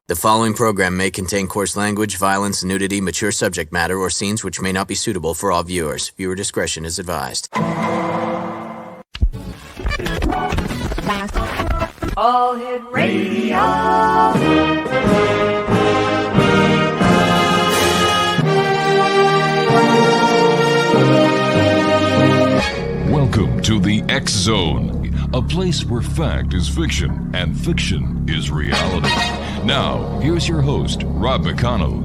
The following program may contain coarse language, violence, nudity, mature subject matter, or scenes which may not be suitable for all viewers. Viewer discretion is advised. All Hit Radio. Welcome to the X Zone, a place where fact is fiction and fiction is reality. Now, here's your host, Rob McConnell.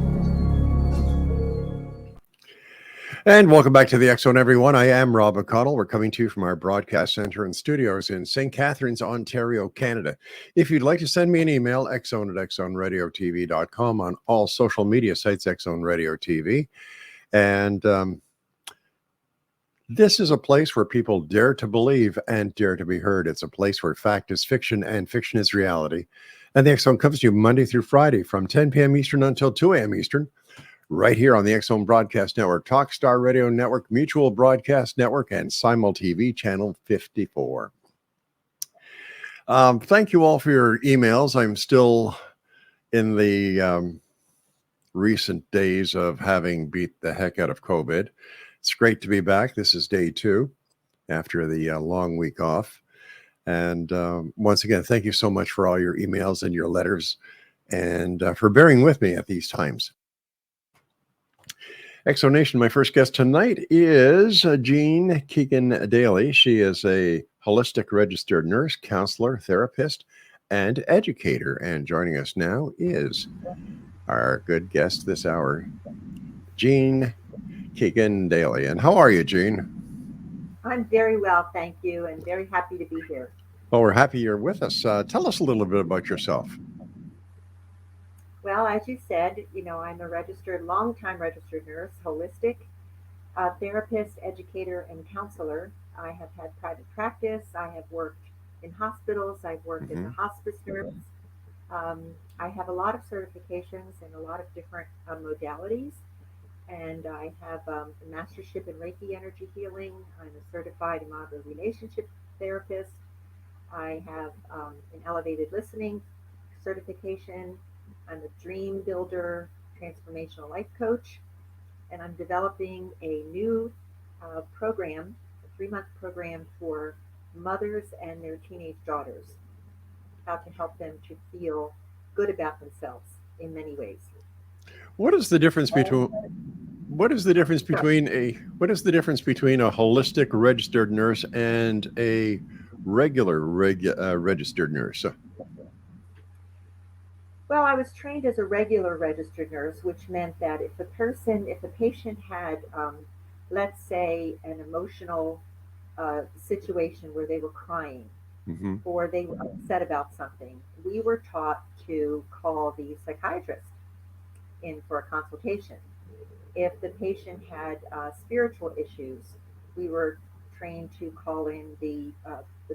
And welcome back to the X Zone, everyone. I am Rob McConnell. We're coming to you from our broadcast center and studios in St. Catharines, Ontario, Canada. If you'd like to send me an email, xzone@xzoneradiotv.com, on all social media sites, Xzone Radio TV. And this is a place where people dare to believe and dare to be heard. It's a place where fact is fiction and fiction is reality. And the X Zone comes to you Monday through Friday from 10 p.m. Eastern until 2 a.m. Eastern, right here on the X Zone Broadcast Network, Talkstar Radio Network, Mutual Broadcast Network, and Simul TV Channel 54. Thank you all for your emails. I'm still in the recent days of having beat the heck out of COVID. It's great to be back. This is day 2 after the long week off. And once again, thank you so much for all your emails and your letters and for bearing with me at these times. Exonation, my first guest tonight is Jean KEEGAN-DALY. She is a holistic registered nurse, counselor, therapist, and educator. And joining us now is our good guest this hour, Jean KEEGAN-DALY. And how are you, Jean? I'm very well, thank you, and very happy to be here. Well, we're happy you're with us. Tell us a little bit about yourself. Well, as you said, I'm a longtime registered nurse, holistic therapist, educator, and counselor. I have had private practice. I have worked in hospitals. I've worked as a hospice nurse. I have a lot of certifications in a lot of different modalities. And I have a mastership in Reiki energy healing. I'm a certified Imago Relationship Therapist. I have an elevated listening certification. I'm a dream builder, transformational life coach, and I'm developing a new program, a 3-month program for mothers and their teenage daughters, how to help them to feel good about themselves in many ways. What is the difference between a holistic registered nurse and a regular registered nurse? Well, I was trained as a regular registered nurse, which meant that if a patient had, let's say, an emotional situation where they were crying or they were upset about something, we were taught to call the psychiatrist in for a consultation. If the patient had spiritual issues, we were trained to call in the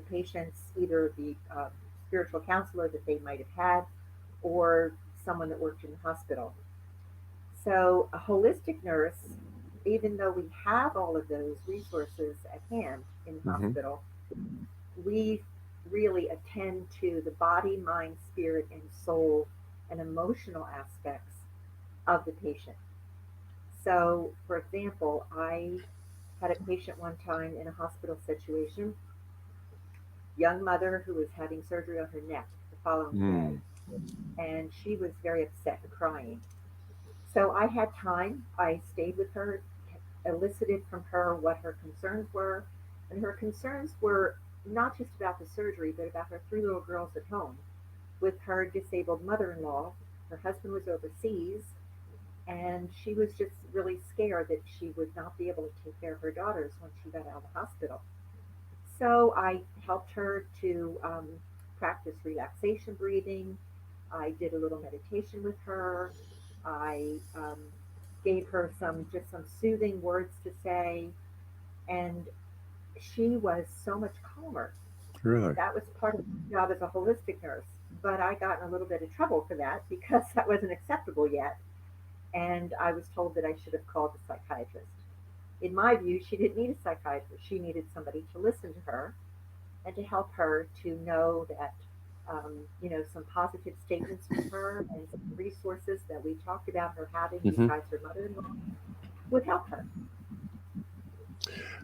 patient's either the spiritual counselor that they might have had or someone that worked in the hospital. So a holistic nurse, even though we have all of those resources at hand in the hospital, we really attend to the body, mind, spirit, and soul and emotional aspects of the patient. So, for example, I had a patient one time in a hospital situation, young mother who was having surgery on her neck the following day, and she was very upset and crying. So I had time. I stayed with her, elicited from her what her concerns were, and her concerns were not just about the surgery, but about her 3 little girls at home with her disabled mother-in-law. Her husband was overseas, and she was just really scared that she would not be able to take care of her daughters when she got out of the hospital. So I helped her to practice relaxation breathing. I did a little meditation with her. I gave her some soothing words to say, and she was so much calmer. Really? That was part of my job as a holistic nurse, but I got in a little bit of trouble for that because that wasn't acceptable yet. And I was told that I should have called a psychiatrist. In my view, she didn't need a psychiatrist. She needed somebody to listen to her and to help her to know that some positive statements from her and some resources that we talked about her having Mhm. besides her mother-in-law would help her.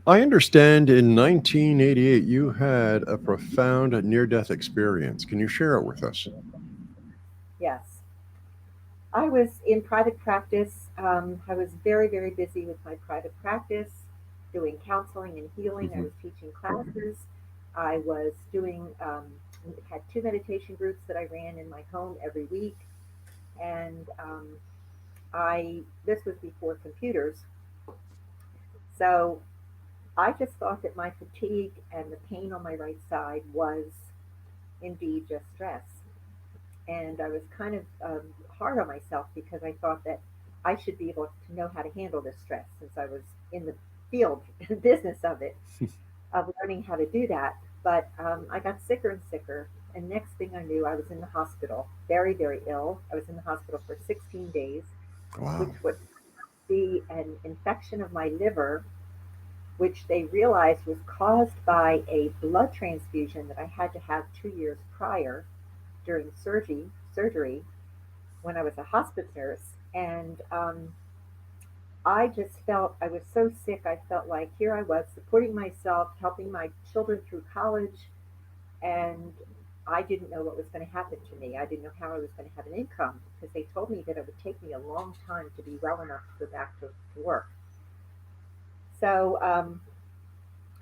I understand in 1988 you had a profound near-death experience. Can you share it with us? Yes. I was in private practice. I was very, very busy with my private practice, doing counseling and healing. I Mhm. was teaching classes. I was had two meditation groups that I ran in my home every week. And this was before computers. So I just thought that my fatigue and the pain on my right side was indeed just stress. And I was kind of hard on myself because I thought that I should be able to know how to handle this stress since I was in the field business of it, of learning how to do that. But I got sicker and sicker. And next thing I knew, I was in the hospital, very, very ill. I was in the hospital for 16 days, which Wow. would be an infection of my liver, which they realized was caused by a blood transfusion that I had to have 2 years prior during surgery when I was a hospice nurse. And I just felt I was so sick. I felt like here I was supporting myself, helping my children through college, and I didn't know what was going to happen to me. I didn't know how I was going to have an income because they told me that it would take me a long time to be well enough to go back to work. So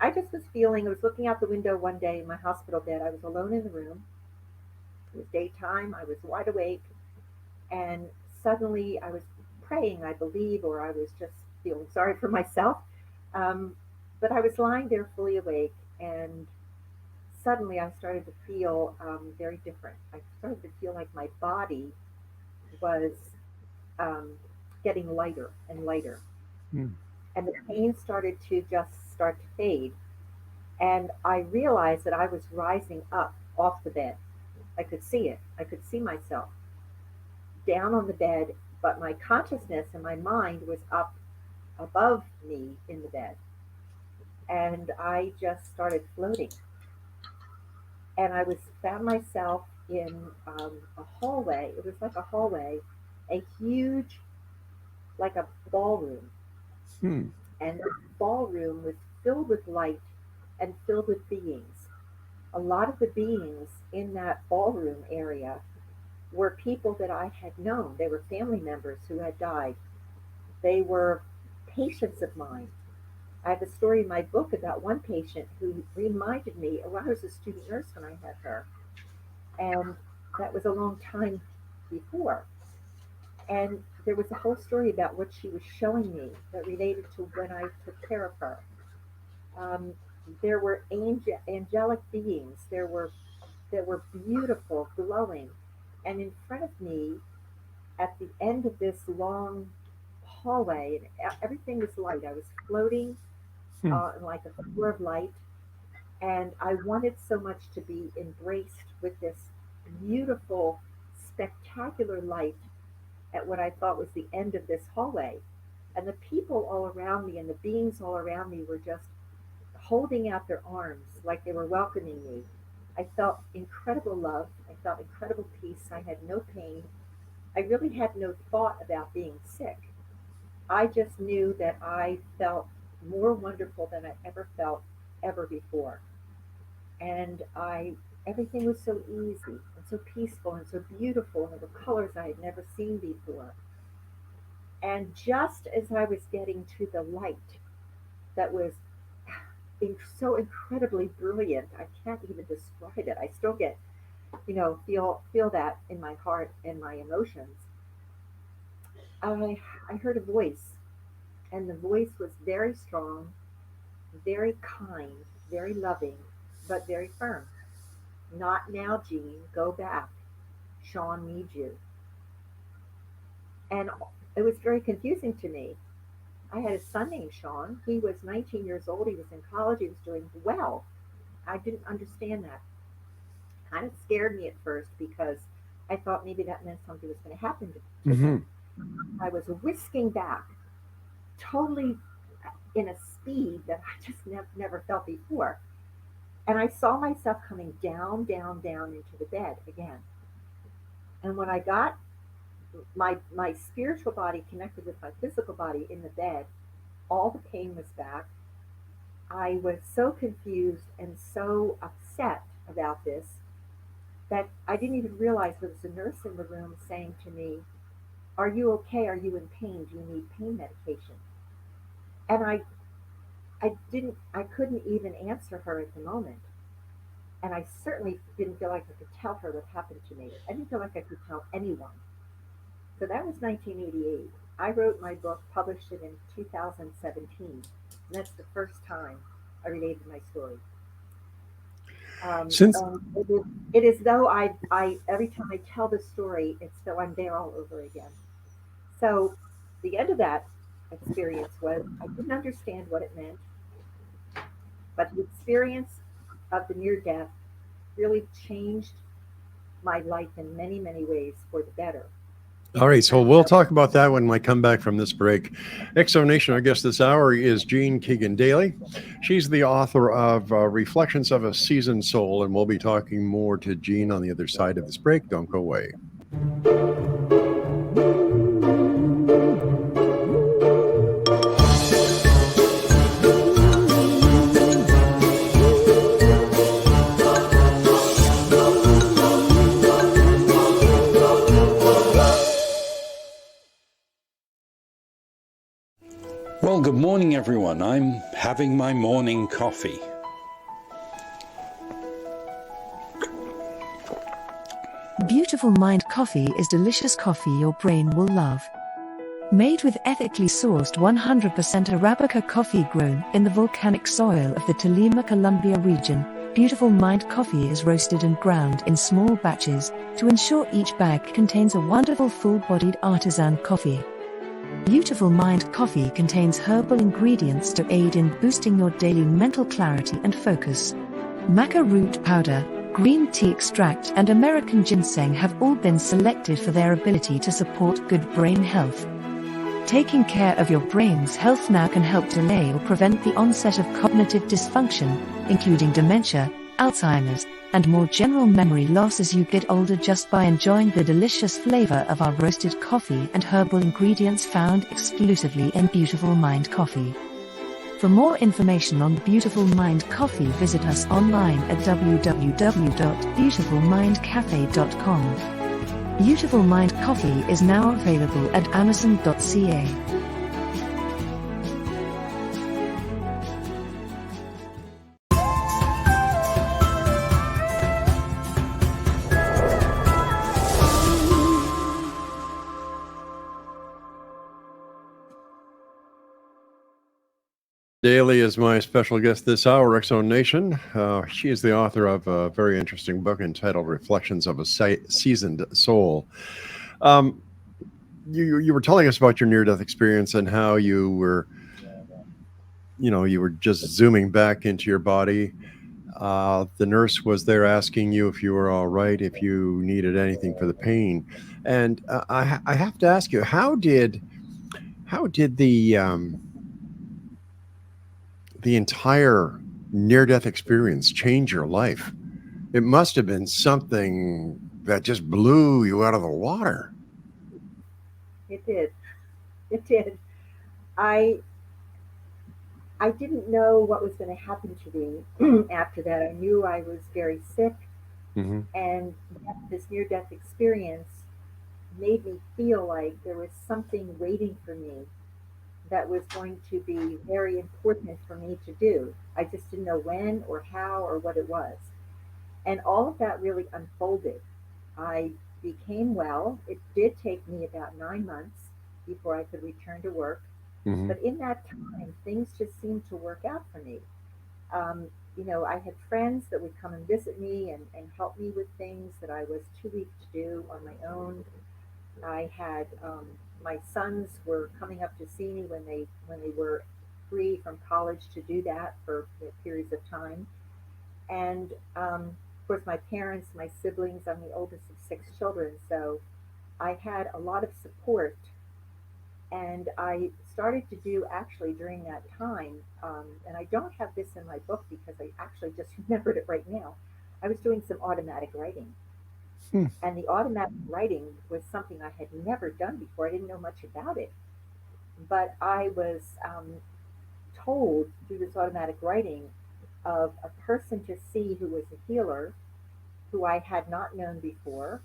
I just was feeling, I was looking out the window one day in my hospital bed. I was alone in the room. It was daytime. I was wide awake. And suddenly I was praying, I believe, or I was just feeling sorry for myself. Um, but I was lying there fully awake, and suddenly I started to feel very different. I started to feel like my body was um, getting lighter and lighter, Mm. and the pain started to just start to fade. And I realized that I was rising up off the bed. I could see it. I could see myself down on the bed, but my consciousness and my mind was up above me in the bed. And I just started floating. And I was found myself in a hallway. It was like a hallway, a huge, like a ballroom. Hmm. And the ballroom was filled with light and filled with beings. A lot of the beings in that ballroom area were people that I had known. They were family members who had died. They were patients of mine. I have a story in my book about one patient who reminded me, oh, I was a student nurse when I had her, and that was a long time before. And there was a whole story about what she was showing me that related to when I took care of her. Um, there were angelic beings. There were beautiful, glowing, and in front of me, at the end of this long hallway, and everything was light. I was floating Hmm. like a floor of light, and I wanted so much to be embraced with this beautiful, spectacular light at what I thought was the end of this hallway. And the people all around me and the beings all around me were just holding out their arms like they were welcoming me. I felt incredible love. I felt incredible peace. I had no pain. I really had no thought about being sick. I just knew that I felt more wonderful than I ever felt ever before. And everything was so easy and so peaceful and so beautiful, and there were colors I had never seen before. And just as I was getting to the light that was so incredibly brilliant, I can't even describe it. I still get, feel that in my heart and my emotions. I heard a voice, and the voice was very strong, very kind, very loving, but very firm. Not now, Jean. Go back. Sean needs you. And it was very confusing to me. I had a son named Sean. He was 19 years old. He was in college. He was doing well. I didn't understand that. Kind of scared me at first because I thought maybe that meant something was going to happen to Hmm. him. I was whisking back, totally in a speed that I just never felt before. And I saw myself coming down, down, down into the bed again. And when I got my spiritual body connected with my physical body in the bed, all the pain was back. I was so confused and so upset about this that I didn't even realize there was a nurse in the room saying to me, "Are you okay? Are you in pain? Do you need pain medication?" And I couldn't even answer her at the moment. And I certainly didn't feel like I could tell her what happened to me. I didn't feel like I could tell anyone. So that was 1988. I wrote my book, published it in 2017. And that's the first time I related my story. Since It is though I every time I tell the story, it's though I'm there all over again. So the end of that experience was I didn't understand what it meant, but the experience of the near death really changed my life in many, many ways for the better. All right, so we'll talk about that when I come back from this break. Exonation, our guest this hour is Jean KEEGAN-DALY. She's the author of Reflections of a Seasoned Soul, and we'll be talking more to Jean on the other side of this break. Don't go away. Well, good morning, everyone. I'm having my morning coffee. Beautiful Mind Coffee is delicious coffee your brain will love. Made with ethically sourced 100% Arabica coffee grown in the volcanic soil of the Tolima, Colombia region, Beautiful Mind Coffee is roasted and ground in small batches to ensure each bag contains a wonderful full-bodied artisan coffee. Beautiful Mind Coffee contains herbal ingredients to aid in boosting your daily mental clarity and focus. Maca root powder, green tea extract and American ginseng have all been selected for their ability to support good brain health. Taking care of your brain's health now can help delay or prevent the onset of cognitive dysfunction, including dementia, Alzheimer's, and more general memory loss as you get older just by enjoying the delicious flavor of our roasted coffee and herbal ingredients found exclusively in Beautiful Mind Coffee. For more information on Beautiful Mind Coffee, visit us online at www.beautifulmindcafe.com. Beautiful Mind Coffee is now available at amazon.ca. Daly is my special guest this hour, Exonation. She is the author of a very interesting book entitled Reflections of a Seasoned Soul. You were telling us about your near-death experience and how you were just zooming back into your body. The nurse was there asking you if you were all right, if you needed anything for the pain. And I have to ask you, how did the entire near-death experience change your life? It must have been something that just blew you out of the water. It did. It did. I didn't know what was going to happen to me after that. I knew I was very sick, Mm-hmm. and this near-death experience made me feel like there was something waiting for me that was going to be very important for me to do. I just didn't know when or how or what it was. And all of that really unfolded. I became well. It did take me about 9 months before I could return to work. Mm-hmm. But in that time, things just seemed to work out for me. I had friends that would come and visit me and help me with things that I was too weak to do on my own. I had my sons were coming up to see me when they were free from college to do that for periods of time. And of course, my parents, my siblings, I'm the oldest of 6 children, so I had a lot of support And I started to do actually during that time, and I don't have this in my book because I actually just remembered it right now. I was doing some automatic writing. Hmm. And the automatic writing was something I had never done before. I didn't know much about it. But I was told through this automatic writing of a person to see who was a healer who I had not known before.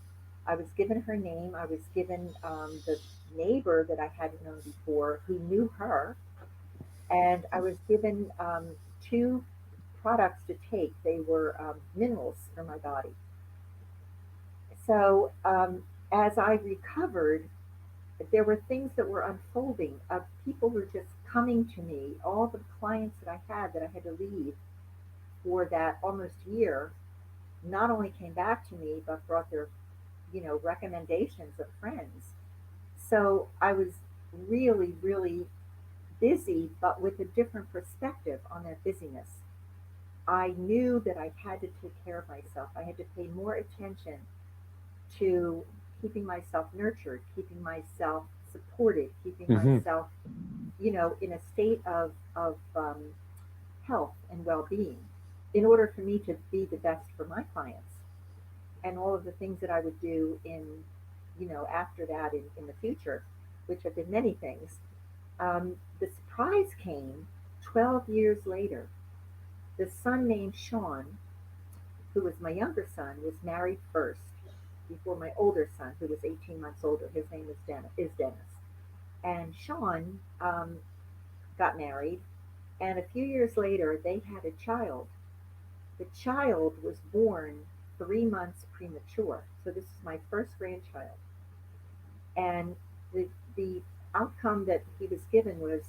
I was given her name. I was given the neighbor that I hadn't known before who knew her. And I was given two products to take. They were minerals for my body. So as I recovered, there were things that were unfolding. People were just coming to me. All the clients that I had to leave for that almost year not only came back to me, but brought their, recommendations of friends. So I was really, really busy, but with a different perspective on that busyness. I knew that I had to take care of myself. I had to pay more attention to keeping myself nurtured, keeping myself supported, keeping Hmm. myself, in a state of health and well-being in order for me to be the best for my clients and all of the things that I would do after that in the future, which have been many things. The surprise came 12 years later. The son named Sean, who was my younger son, was married first before my older son, who was 18 months older. His name is Dennis. And Sean got married, and a few years later, they had a child. The child was born 3 months premature. So this is my first grandchild. And the outcome that he was given was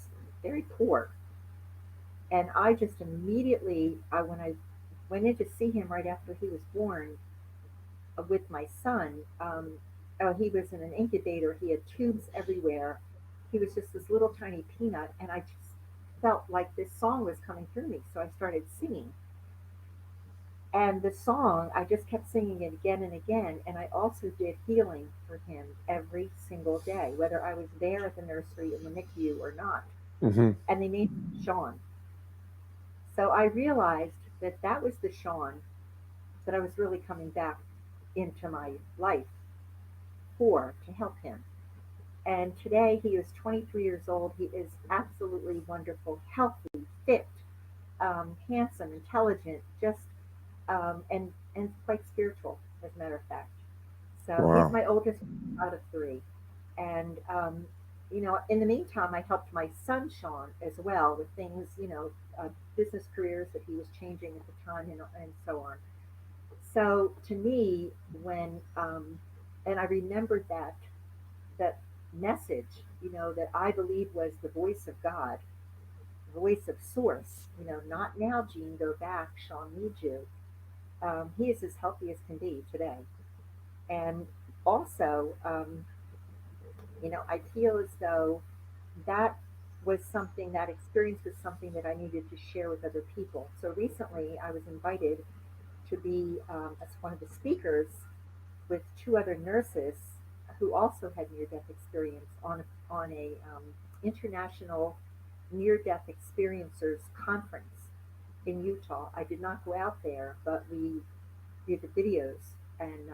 very poor. And I just immediately, when I went in to see him right after he was born with my son, he was in an incubator. He had tubes everywhere. He was just this little tiny peanut. And I just felt like this song was coming through me. So I started singing. And the song, I just kept singing it again and again. And I also did healing for him every single day, whether I was there at the nursery in the NICU or not. Hmm. And they named him Sean. So I realized that that was the Sean that I was really coming back into my life for to help him. And today he is 23 years old. He is absolutely wonderful, healthy, fit, handsome, intelligent, just and quite spiritual, as a matter of fact. So he's Wow. my oldest out of three. And in the meantime, I helped my son Sean as well with things, business careers that he was changing at the time, and so on. So to me, when and I remembered that message, that I believe was the voice of God, voice of Source. Not now, Gene, go back. Sean needs you. He is as healthy as can be today, and also, I feel as though that that experience was something that I needed to share with other people. So recently, I was invited to be as one of the speakers with two other nurses who also had near-death experience on a international near-death experiencers conference in Utah. I did not go out there, but we did the videos, and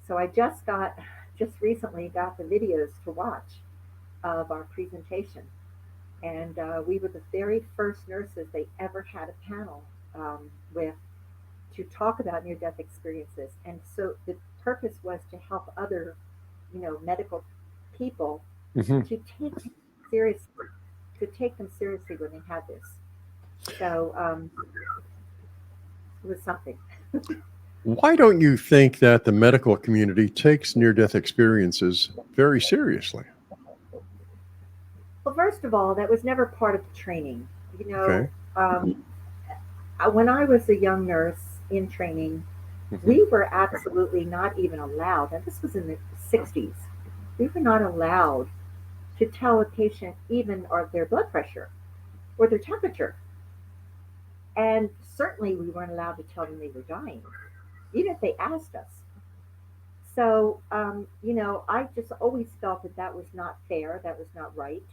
so I just recently got the videos to watch of our presentation, and we were the very first nurses they ever had a panel with to talk about near-death experiences. And so the purpose was to help other, medical people Hmm. to seriously, take them seriously when they had this. So it was something. Why don't you think that the medical community takes near-death experiences very seriously? Well, first of all, that was never part of the training. You know, Okay. um, when I was a young nurse in training, Hmm. we were absolutely not even allowed, and this was in the 60s, we were not allowed to tell a patient even or their blood pressure or their temperature. And certainly we weren't allowed to tell them they were dying, even if they asked us. So, I just always felt that that was not fair, that was not right.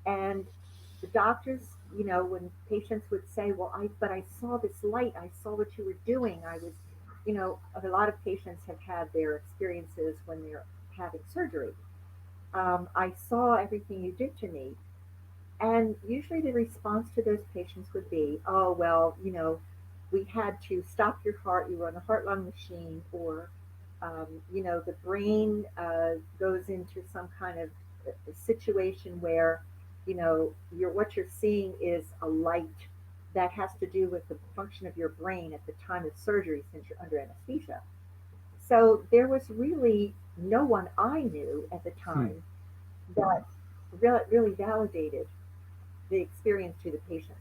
And the doctors, when patients would say, well, but I saw this light, I saw what you were doing. I was, a lot of patients have had their experiences when they're having surgery. I saw everything you did to me. And usually the response to those patients would be, oh, well, we had to stop your heart, you were on a heart lung machine, or, the brain goes into some kind of situation where, what you're seeing is a light that has to do with the function of your brain at the time of surgery since you're under anesthesia. So there was really no one I knew at the time that really validated the experience to the patients.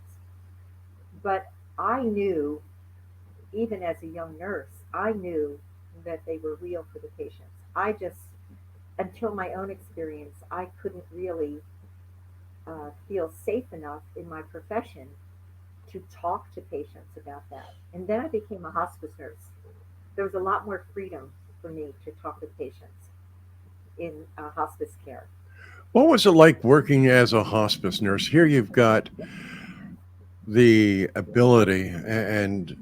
But I knew, even as a young nurse, I knew that they were real for the patients. I just, until my own experience, I couldn't really feel safe enough in my profession to talk to patients about that. And then I became a hospice nurse. There was a lot more freedom for me to talk with patients in hospice care. What was it like working as a hospice nurse? Here you've got the ability, and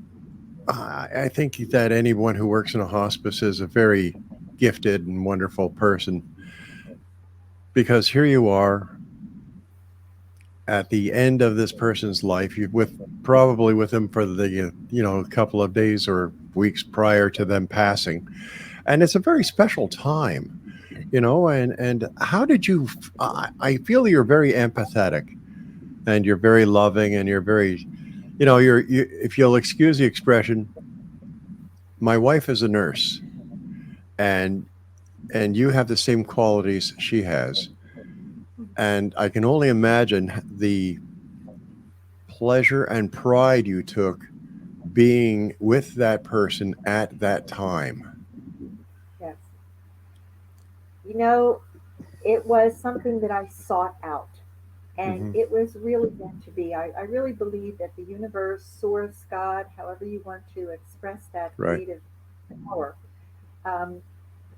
I think that anyone who works in a hospice is a very gifted and wonderful person, because here you are at the end of this person's life. You've probably with them for the a couple of days or weeks prior to them passing, and it's a very special time, and how did you I feel you're very empathetic, and you're very loving, and you're very, if you'll excuse the expression, my wife is a nurse, and you have the same qualities she has, and I can only imagine the pleasure and pride you took being with that person at that time. Yes. It was something that I sought out, and it was really meant to be. I really believe that the universe, source, God, however you want to express that Right. creative power,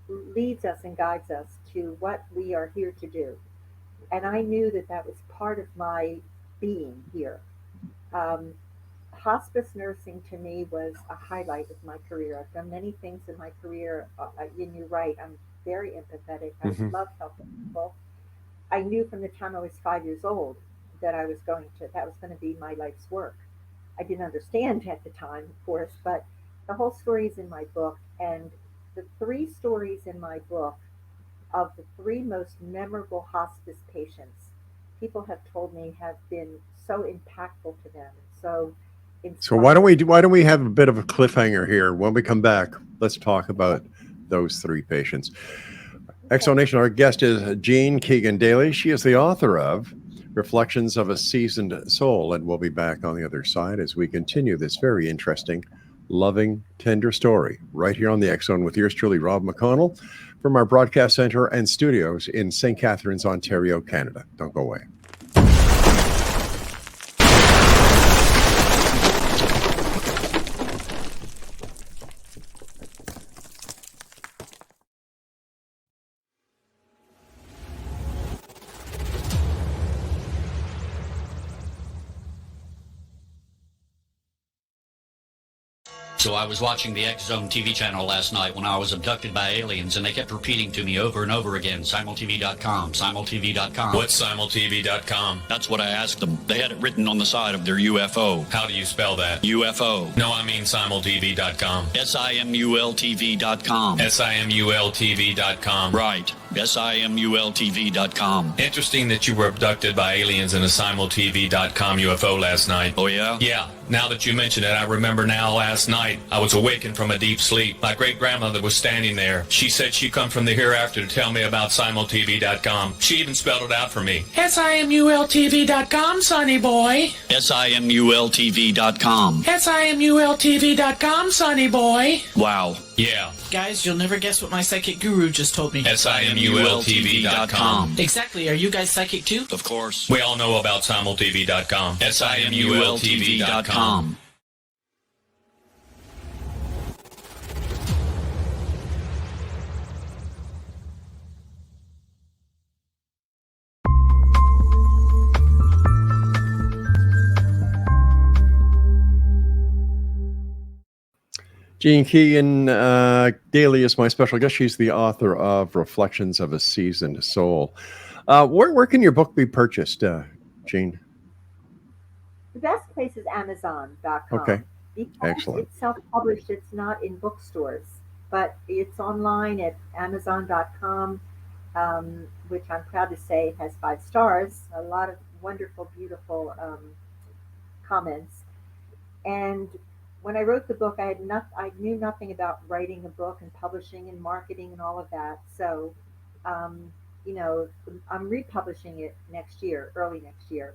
leads us and guides us to what we are here to do. And I knew that that was part of my being here. Hospice nursing to me was a highlight of my career. I've done many things in my career, and you're right, I'm very empathetic. I love helping people. I knew from the time I was 5 years old that that was going to be my life's work. I didn't understand at the time, of course, but the whole story is in my book, and the 3 stories in my book of the 3 most memorable hospice patients, people have told me have been so impactful to them. So why don't we have a bit of a cliffhanger here? When we come back, let's talk about those 3 patients. Explanation. Our guest is Jean KEEGAN-DALY. She is the author of Reflections of a Seasoned Soul, and we'll be back on the other side as we continue this very interesting, loving, tender story right here on the X Zone with yours truly, Rob McConnell, from our broadcast center and studios in St. Catharines, Ontario, Canada. Don't go away. So I was watching the X Zone TV channel last night when I was abducted by aliens, and they kept repeating to me over and over again, simultv.com, simultv.com. What's simultv.com? That's what I asked them. They had it written on the side of their UFO. How do you spell that? UFO. No, I mean simultv.com. simultv.com. simultv.com. Right. simultv.com. Interesting that you were abducted by aliens in a simultv.com UFO last night. Oh, yeah? Yeah. Now that you mention it, I remember now last night I was awakened from a deep sleep. My great-grandmother was standing there. She said she'd come from the hereafter to tell me about simultv.com. She even spelled it out for me. simultv.com, sonny boy. simultv.com. simultv.com, sonny boy. Wow. Yeah. Guys, you'll never guess what my psychic guru just told me. simultv.com. Exactly. Are you guys psychic too? Of course. We all know about simultv.com. simultv.com. Jean Keegan-Daly is my special guest. She's the author of Reflections of a Seasoned Soul. Where can your book be purchased, Jean? The best place is Amazon.com. Okay, Because excellent. it's self-published, it's not in bookstores, but it's online at Amazon.com, which I'm proud to say has 5 stars, a lot of wonderful, beautiful comments. And when I wrote the book, I knew nothing about writing a book and publishing and marketing and all of that. So, um, I'm republishing it next year, early next year.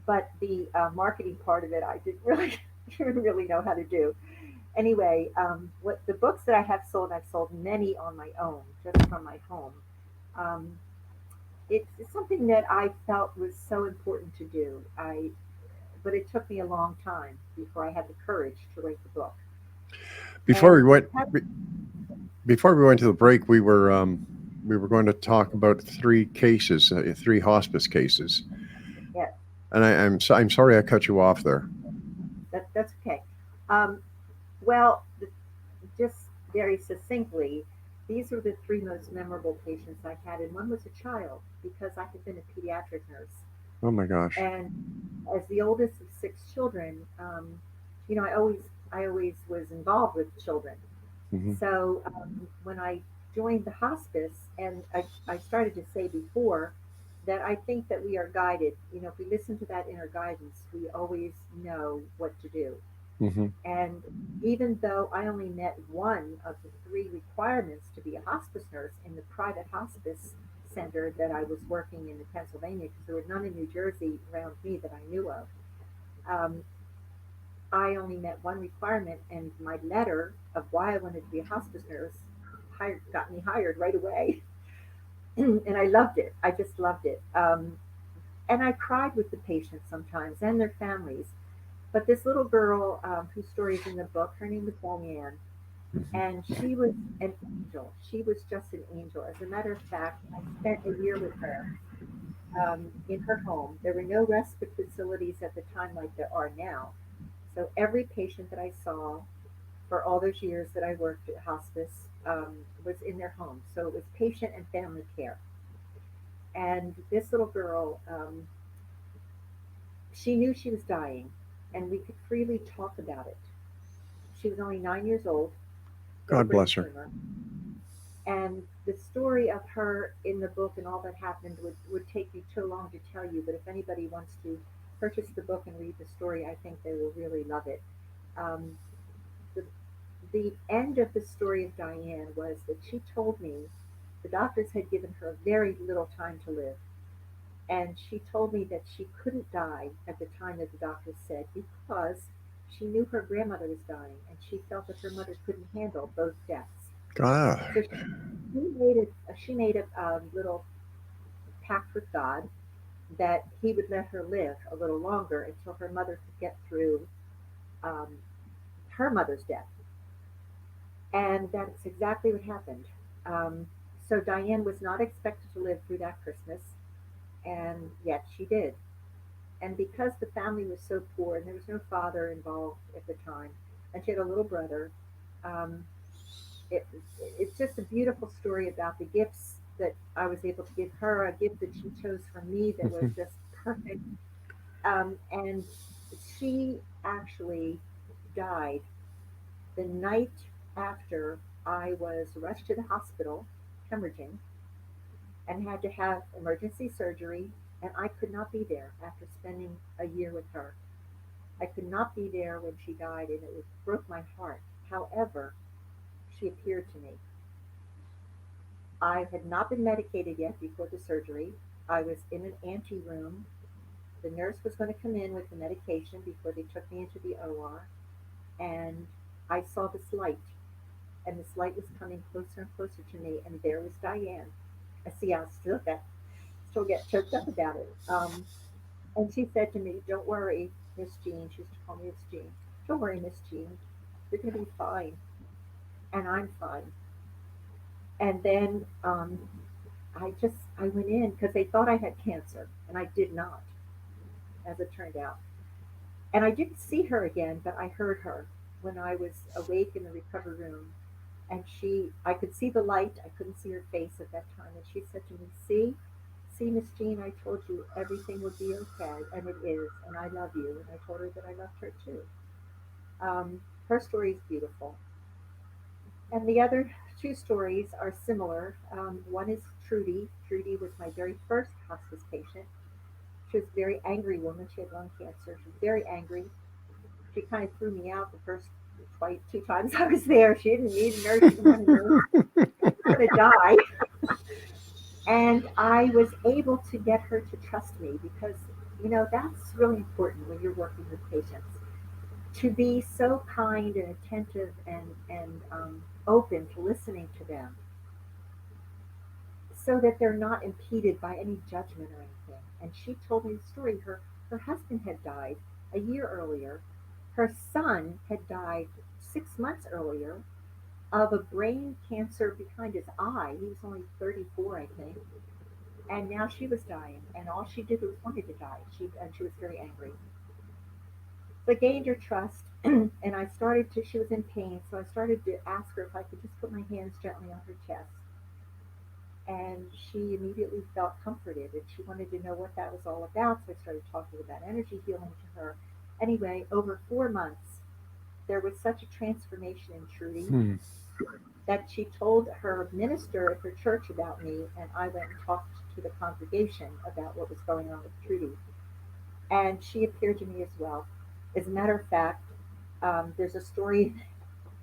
But the marketing part of it, I didn't really, didn't really know how to do. Anyway, what the books that I have sold, I've sold many on my own, just from my home. Um, it's something that I felt was so important to do. But it took me a long time before I had the courage to write the book. Before And we went, before we went to the break, we were going to talk about 3 cases, 3 hospice cases. yeah, And I'm sorry I cut you off there. that's okay. Um, well, just very succinctly, these were the 3 most memorable patients I had, and one was a child because I had been a pediatric nurse. Oh my gosh. And as the oldest of 6 children, I always was involved with children. Mm-hmm. So when I joined the hospice, and I started to say before that I think that we are guided. If we listen to that inner guidance, we always know what to do. Mm-hmm. And even though I only met one of the 3 requirements to be a hospice nurse in the private hospice center that I was working in Pennsylvania, because there were none in New Jersey around me that I knew of, I only met one requirement, and my letter of why I wanted to be a hospice nurse got me hired right away. And I loved it. I just loved it. And I cried with the patients sometimes and their families. But this little girl, whose story is in the book, her name was Diane, and she was an angel. She was just an angel. As a matter of fact, I spent a year with her in her home. There were no respite facilities at the time like there are now. So every patient that I saw for all those years that I worked at hospice was in their home. So it was patient and family care. And this little girl, she knew she was dying, and we could freely talk about it. She was only 9 years old. God bless her. And the story of her in the book and all that happened would take me too long to tell you, but if anybody wants to purchase the book and read the story, I think they will really love it. Um, the end of the story of Diane was that she told me the doctors had given her very little time to live. And she told me that she couldn't die at the time that the doctors said because she knew her grandmother was dying, and she felt that her mother couldn't handle both deaths. God. So she made a little pact with God that he would let her live a little longer until her mother could get through um, her mother's death. And that's exactly what happened. So Diane was not expected to live through that Christmas, and yet she did. And because the family was so poor and there was no father involved at the time, and she had a little brother, um, it, it's just a beautiful story about the gifts that I was able to give her, a gift that she chose for me that was just perfect. And she actually died the night after I was rushed to the hospital, hemorrhaging, and had to have emergency surgery. And I could not be there after spending a year with her. I could not be there when she died, and it broke my heart. However, she appeared to me. I had not been medicated yet before the surgery. I was in an ante room. The nurse was going to come in with the medication before they took me into the OR, and I saw this light, and this light was coming closer and closer to me, and there was Diane. I see, I still get choked up about it. And she said to me, "Don't worry, Miss Jean." She used to call me Miss Jean. "Don't worry, Miss Jean. You're going to be fine." And I'm fine. And then I went in because they thought I had cancer, and I did not, as it turned out. And I didn't see her again, but I heard her. when I was awake in the recovery room, and I could see the light, I couldn't see her face at that time, and she said to me, see, Miss Jean, I told you everything would be okay, and it is, and I love you. And I told her that I loved her too. Her story is beautiful. And the other two stories are similar. One is Trudy. Trudy was my very first hospice patient. She was a very angry woman. She had lung cancer. She was very angry. She kind of threw me out the first two times I was there. She didn't need a nurse. She didn't want a nurse. She was going to die. And I was able to get her to trust me because, that's really important when you're working with patients. To be so kind and attentive and open to listening to them so that they're not impeded by any judgment or anything. And she told me the story. Her husband had died a year earlier. Her son had died 6 months earlier of a brain cancer behind his eye. He was only 34, I think. And now she was dying, and all she did was wanted to die. She was very angry. So I gained her trust, and she was in pain, so I started to ask her if I could just put my hands gently on her chest. And she immediately felt comforted, and she wanted to know what that was all about, so I started talking about energy healing to her. Anyway, over 4 months, there was such a transformation in Trudy that she told her minister at her church about me, and I went and talked to the congregation about what was going on with Trudy. And she appeared to me as well. As a matter of fact, there's a story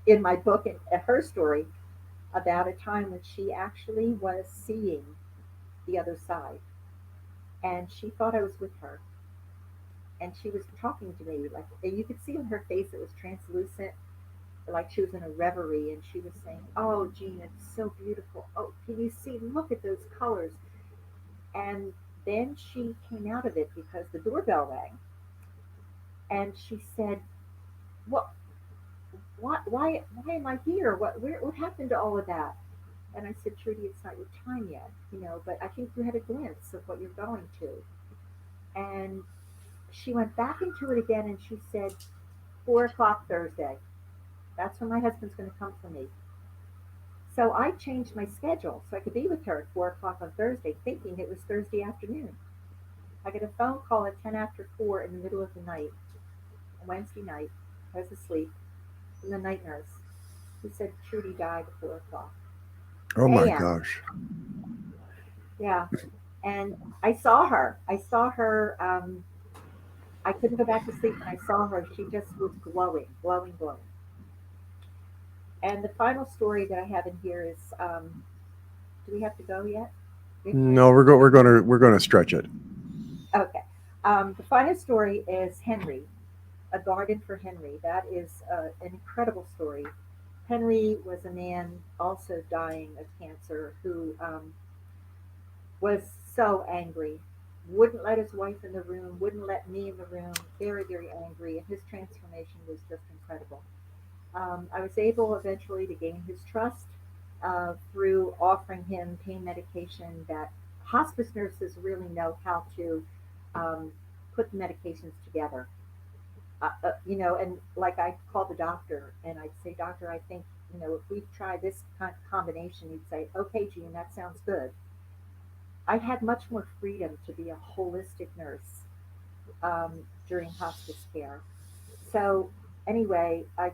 in my book, her story, about a time when she actually was seeing the other side. And she thought I was with her. And she was talking to me, like you could see on her face it was translucent, like she was in a reverie, and she was saying, "Oh, Jean, it's so beautiful. Oh, can you see? Look at those colors." And then she came out of it because the doorbell rang, and she said, "What? Why am I here? What happened to all of that?" And I said, "Trudy, it's not your time yet, but I think you had a glimpse of what you're going to." And she went back into it again, and she said, 4 o'clock Thursday. That's when my husband's going to come for me. So I changed my schedule so I could be with her at 4 o'clock on Thursday, thinking it was Thursday afternoon. I get a phone call at 10 after 4 in the middle of the night, Wednesday night. I was asleep, from the night nurse, who said Trudy died at 4 o'clock. Oh my gosh. Yeah. And I saw her. I couldn't go back to sleep when I saw her. She just was glowing. And the final story that I have in here is, do we have to go yet? No, we're going to stretch it. Okay. The final story is Henry, A Garden for Henry. That is an incredible story. Henry was a man also dying of cancer who was so angry, wouldn't let his wife in the room, wouldn't let me in the room, very, very angry, and his transformation was just incredible. I was able eventually to gain his trust through offering him pain medication that hospice nurses really know how to put the medications together. And like I called the doctor and I'd say, "Doctor, I think, if we try this kind of combination," he'd say, "Okay, Jean, that sounds good." I had much more freedom to be a holistic nurse during hospice care. So anyway, I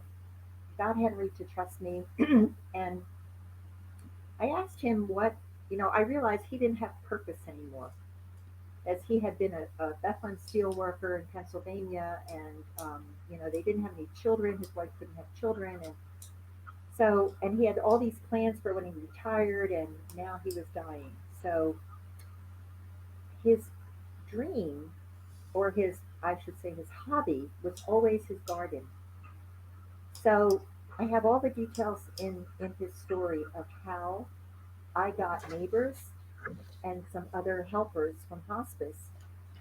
got Henry to trust me, and I asked him I realized he didn't have purpose anymore, as he had been a Bethlehem steel worker in Pennsylvania, and they didn't have any children. His wife couldn't have children, and he had all these plans for when he retired, and now he was dying. So his dream, or I should say his hobby, was always his garden. So I have all the details in his story of how I got neighbors and some other helpers from hospice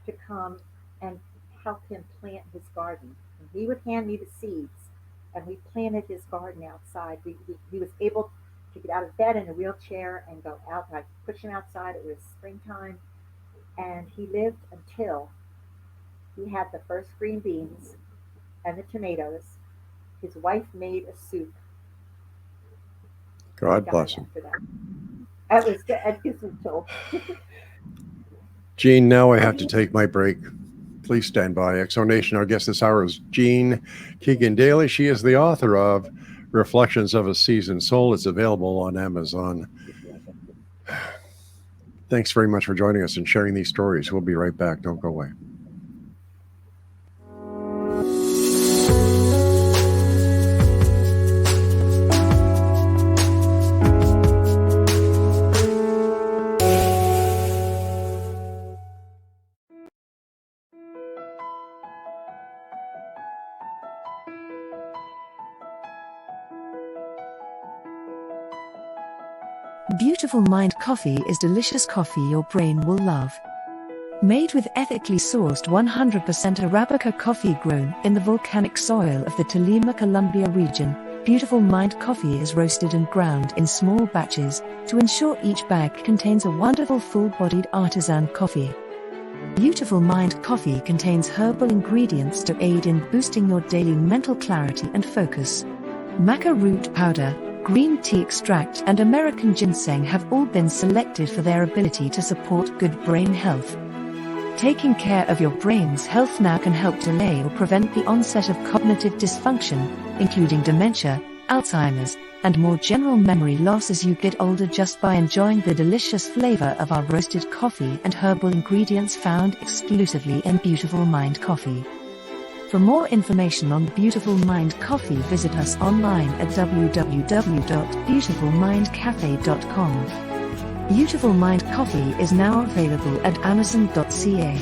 to come and help him plant his garden. And he would hand me the seeds, and we planted his garden outside. He was able to get out of bed in a wheelchair and go out. I pushed him outside. It was springtime, and he lived until he had the first green beans and the tomatoes His wife made a soup. God bless him. After that. That was Ed told. Jean, now I have to take my break. Please stand by. Exonation. Our guest this hour is Jean KEEGAN-DALY. She is the author of Reflections of a Seasoned Soul. It's available on Amazon. Thanks very much for joining us and sharing these stories. We'll be right back. Don't go away. Beautiful Mind Coffee is delicious coffee your brain will love. Made with ethically sourced 100% Arabica coffee grown in the volcanic soil of the Tolima, Colombia region, Beautiful Mind Coffee is roasted and ground in small batches to ensure each bag contains a wonderful full-bodied artisan coffee. Beautiful Mind Coffee contains herbal ingredients to aid in boosting your daily mental clarity and focus. Maca root powder, green tea extract and American ginseng have all been selected for their ability to support good brain health. Taking care of your brain's health now can help delay or prevent the onset of cognitive dysfunction, including dementia, Alzheimer's, and more general memory loss as you get older just by enjoying the delicious flavor of our roasted coffee and herbal ingredients found exclusively in Beautiful Mind Coffee. For more information on Beautiful Mind Coffee, visit us online at www.beautifulmindcafe.com. Beautiful Mind Coffee is now available at amazon.ca.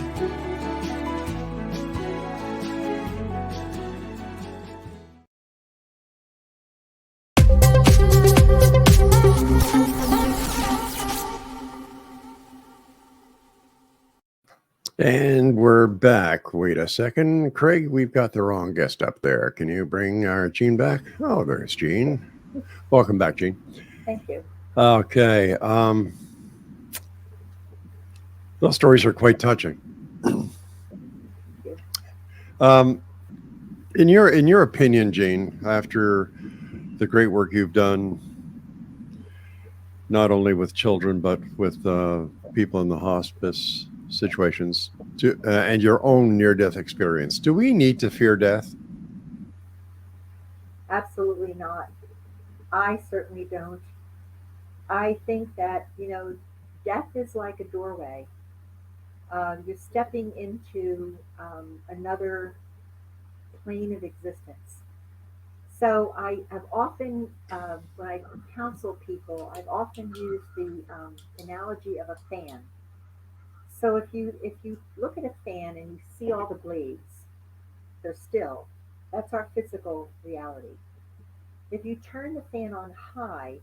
And we're back. Wait a second. Craig, we've got the wrong guest up there. Can you bring our Jean back? Oh, there's Jean. Welcome back, Jean. Thank you. Okay. Those stories are quite touching. In your opinion, Jean, after the great work you've done, not only with children, but with people in the hospice situations, and your own near-death experience, do we need to fear death? Absolutely not. I certainly don't. I think that, death is like a doorway. You're stepping into another plane of existence. So I have often, when I counsel people, I've often used the analogy of a fan. So if you look at a fan and you see all the blades, they're still. That's our physical reality. If you turn the fan on high,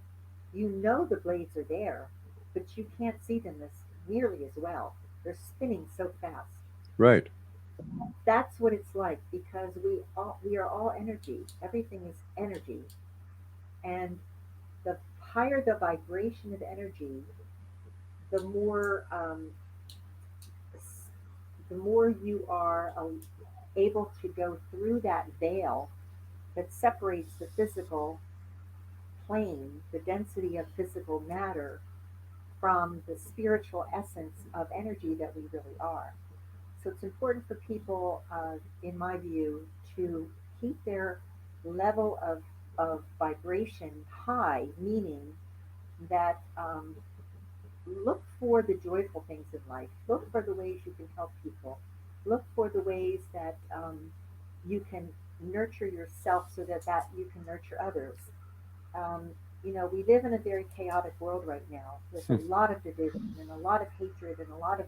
you know the blades are there, but you can't see them as nearly as well. They're spinning so fast. Right. That's what it's like, because we are all energy. Everything is energy, and the higher the vibration of energy, the more you are able to go through that veil that separates the physical plane, the density of physical matter, from the spiritual essence of energy that we really are. So it's important for people, in my view, to keep their level of vibration high, meaning that look for the joyful things in life. Look for the ways you can help people. Look for the ways that you can nurture yourself so that you can nurture others. We live in a very chaotic world right now with a lot of division and a lot of hatred and a lot of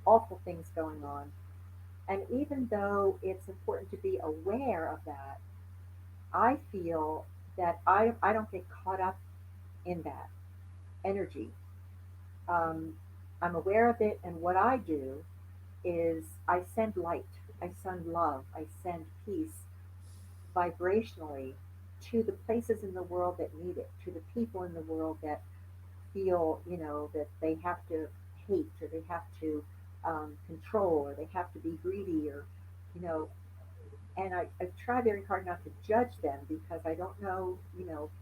awful things going on. And even though it's important to be aware of that, I feel that I don't get caught up in that energy. I'm aware of it, and what I do is I send light, I send love, I send peace vibrationally to the places in the world that need it, to the people in the world that feel, that they have to hate, or they have to control, or they have to be greedy, or, And I try very hard not to judge them because I don't know,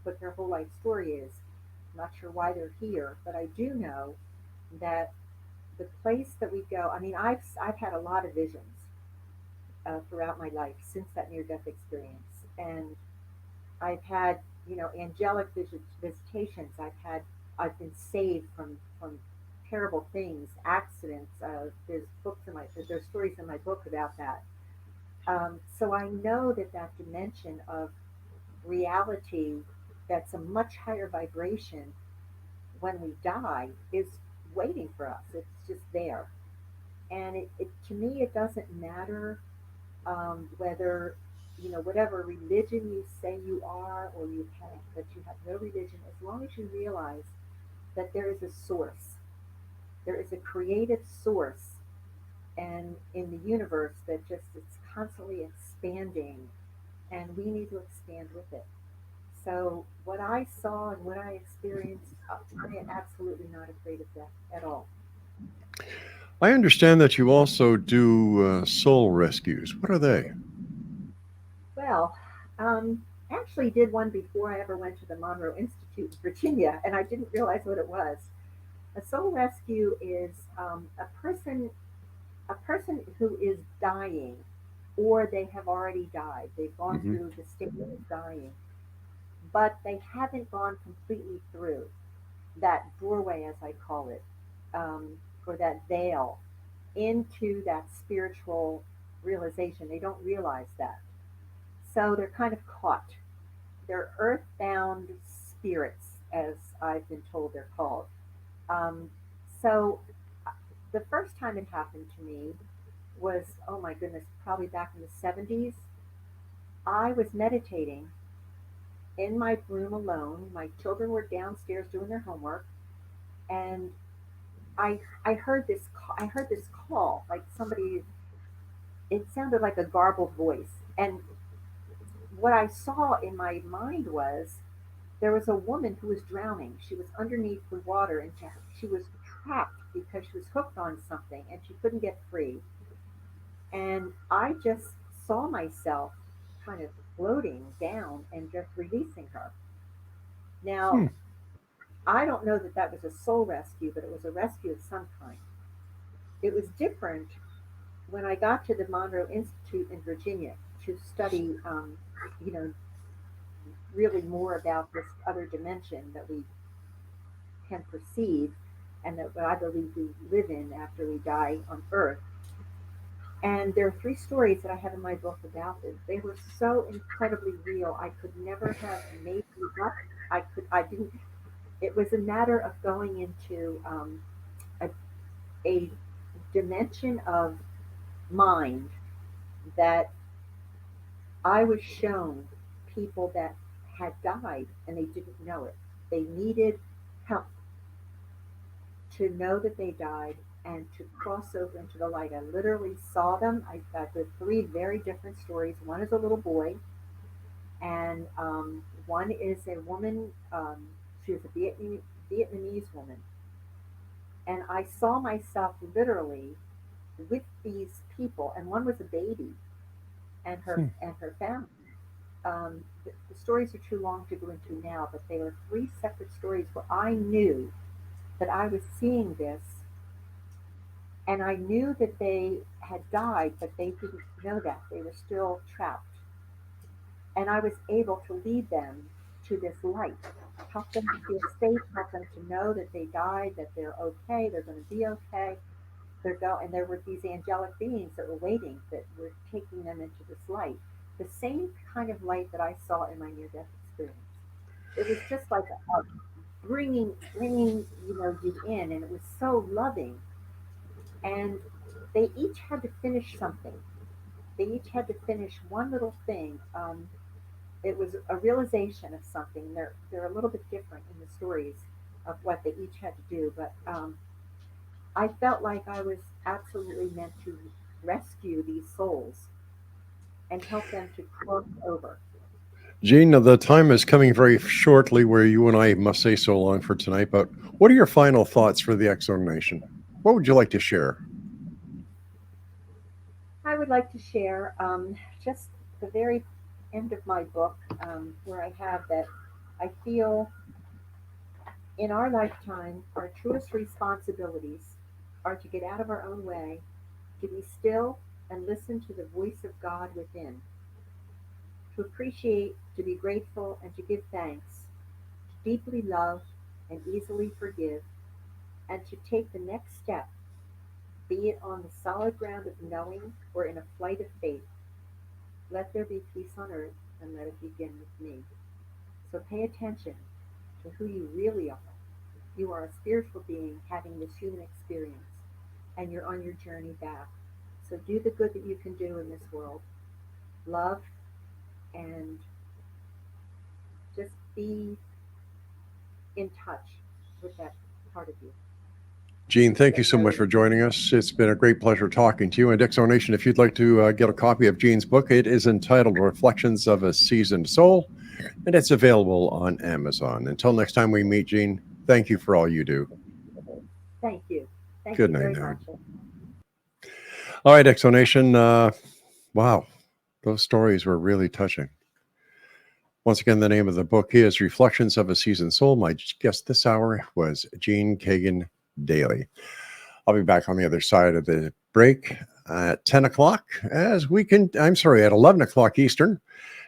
what their whole life story is. I'm not sure why they're here, but I do know that the place that we go, I mean, I've had a lot of visions throughout my life since that near-death experience. And I've had, angelic visitations. I've been saved from terrible things, accidents. There's stories in my book about that. So I know that that dimension of reality, that's a much higher vibration when we die, is waiting for us. It's just there. And to me, it doesn't matter whether, whatever religion you say you are, or that you have no religion, as long as you realize that there is a source, there is a creative source, and in the universe that just it's constantly expanding, and we need to expand with it. So what I saw and what I experienced, I am absolutely not afraid of death at all. I understand that you also do soul rescues. What are they? Well, actually did one before I ever went to the Monroe Institute in Virginia, and I didn't realize what it was. A soul rescue is a person who is dying, or they have already died. They've gone Mm-hmm. through the state of dying, but they haven't gone completely through that doorway, as I call it, or that veil into that spiritual realization. They don't realize that. So they're kind of caught. They're earthbound spirits, as I've been told they're called. Um, so the first time it happened to me was, oh my goodness, probably back in the 70s. I was meditating in my room alone. My children were downstairs doing their homework, and I heard this call, like somebody. It sounded like a garbled voice, and what I saw in my mind was there was a woman who was drowning. She was underneath the water, and she was trapped because she was hooked on something and she couldn't get free. And I just saw myself kind of floating down and just releasing her. Now, Hmm. I don't know that that was a soul rescue, but it was a rescue of some kind. It was different when I got to the Monroe Institute in Virginia to study, you know, really more about this other dimension that we can perceive and that what I believe we live in after we die on Earth. And there are three stories that I have in my book about this. They were so incredibly real. I could never have made them up. I didn't. It was a matter of going into a, a dimension of mind that I was shown people that had died and they didn't know it. They needed help to know that they died and to cross over into the light. I literally saw them. I got the three very different stories. One is a little boy, and one is a woman. She was a Vietnamese woman, and I saw myself literally with these people. And one was a baby, and her family. The stories are too long to go into now, but they were three separate stories where I knew that I was seeing this, and I knew that they had died, but they didn't know that. They were still trapped. And I was able to lead them to this light, help them to feel safe, help them to know that they died, that they're okay, they're going to be okay. And there were these angelic beings that were waiting, that were taking them into this light. The same kind of light that I saw in my near-death experience. It was just like a bringing you in, and it was so loving. And they each had to finish something. They each had to finish one little thing. It was a realization of something. They're a little bit different in the stories of what they each had to do, but I felt like I was absolutely meant to rescue these souls and help them to cross over. Jean, the time is coming very shortly where you and I must say so long for tonight, but what are your final thoughts for the X Zone Nation? What would you like to share? I would like to share just the very end of my book, where I have that I feel in our lifetime, our truest responsibilities are to get out of our own way, to be still and listen to the voice of God within, to appreciate, to be grateful, and to give thanks, to deeply love and easily forgive, and to take the next step, be it on the solid ground of knowing or in a flight of faith. Let there be peace on earth, and let it begin with me. So pay attention to who you really are. You are a spiritual being having this human experience, and you're on your journey back. So do the good that you can do in this world. Love, and just be in touch with that part of you. Gene, thank you so much for joining us. It's been a great pleasure talking to you. And Exonation, if you'd like to get a copy of Gene's book, it is entitled Reflections of a Seasoned Soul, and it's available on Amazon. Until next time we meet, Gene, thank you for all you do. Thank you. Thank Good you night very now. much. All right, Exonation. Wow, those stories were really touching. Once again, the name of the book is Reflections of a Seasoned Soul. My guest this hour was Gene KEEGAN-DALY. I'll be back on the other side of the break at 10 o'clock at 11 o'clock Eastern,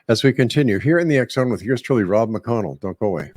as we continue here in the X Zone with yours truly, Rob McConnell. Don't go away.